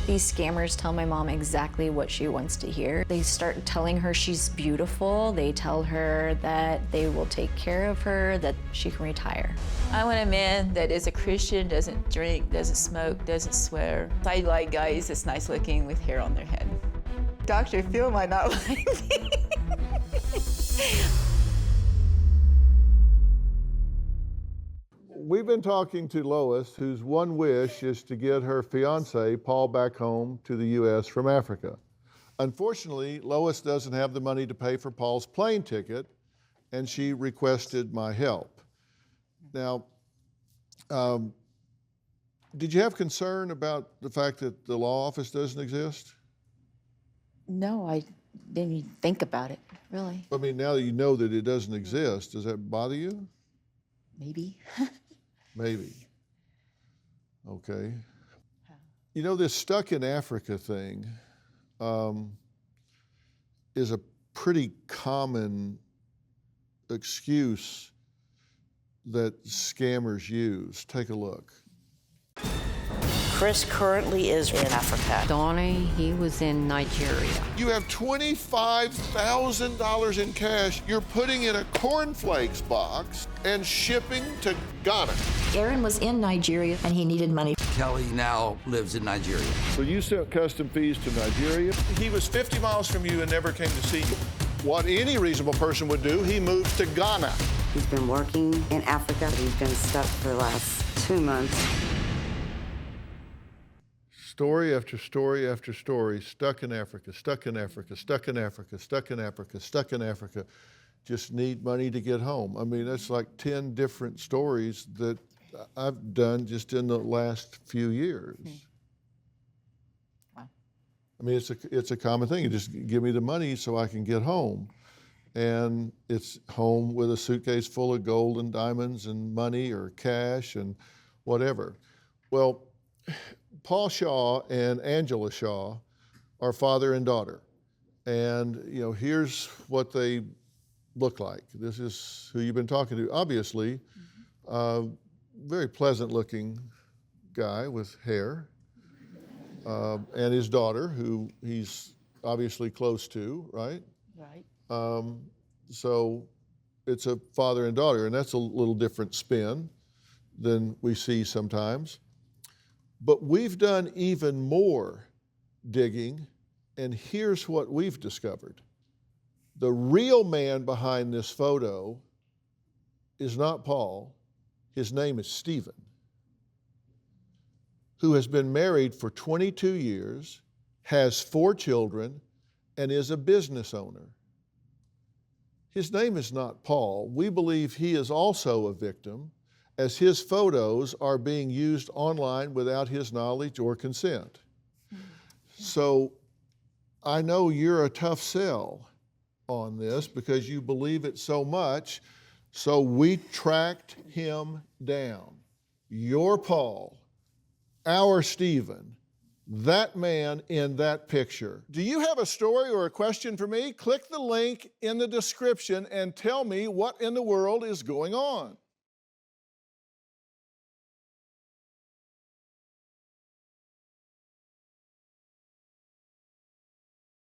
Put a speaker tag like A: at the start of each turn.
A: These scammers tell my mom exactly what she wants to hear. They start telling her she's beautiful. They tell her that they will take care of her, that she can retire.
B: I want a man that is a Christian, doesn't drink, doesn't smoke, doesn't swear. I like guys that's nice looking with hair on their head. Dr. Phil might not like me.
C: We've been talking to Lois, whose one wish is to get her fiancé, Paul, back home to the U.S. from Africa. Unfortunately, Lois doesn't have the money to pay for Paul's plane ticket, and she requested my help. Now, did you have concern about the fact that the law office doesn't exist?
A: No, I didn't even think about it, really.
C: I mean, now that you know that it doesn't exist, does that bother you?
A: Maybe.
C: Maybe. Okay. You know, this stuck in Africa thing is a pretty common excuse that scammers use. Take a look.
D: Chris currently is in Africa.
E: Donnie, he was in Nigeria.
C: You have $25,000 in cash you're putting in a cornflakes box and shipping to Ghana.
F: Aaron was in Nigeria and he needed money.
G: Kelly now lives in Nigeria.
C: So you sent custom fees to Nigeria. He was 50 miles from you and never came to see you. What any reasonable person would do, he moves to Ghana.
H: He's been working in Africa. He's been stuck for the last 2 months.
C: Story after story after story, stuck in Africa, stuck in Africa, stuck in Africa, stuck in Africa, stuck in Africa, just need money to get home. I mean, that's like 10 different stories that I've done just in the last few years.
A: Wow.
C: I mean, it's a common thing. You just give me the money so I can get home. And it's home with a suitcase full of gold and diamonds and money or cash and whatever. Well, Paul Shaw and Angela Shaw are father and daughter. And, you know, here's what they look like. This is who you've been talking to. Obviously, very pleasant looking guy with hair. And his daughter, who he's obviously close to, right?
A: Right.
C: So it's a father and daughter, and that's a little different spin than we see sometimes. But we've done even more digging, and here's what we've discovered. The real man behind this photo is not Paul. His name is Stephen, who has been married for 22 years, has 4 children, and is a business owner. His name is not Paul. We believe he is also a victim, as his photos are being used online without his knowledge or consent. So I know you're a tough sell on this because you believe it so much, so we tracked him down. Your Paul, our Stephen, that man in that picture. Do you have a story or a question for me? Click the link in the description and tell me what in the world is going on.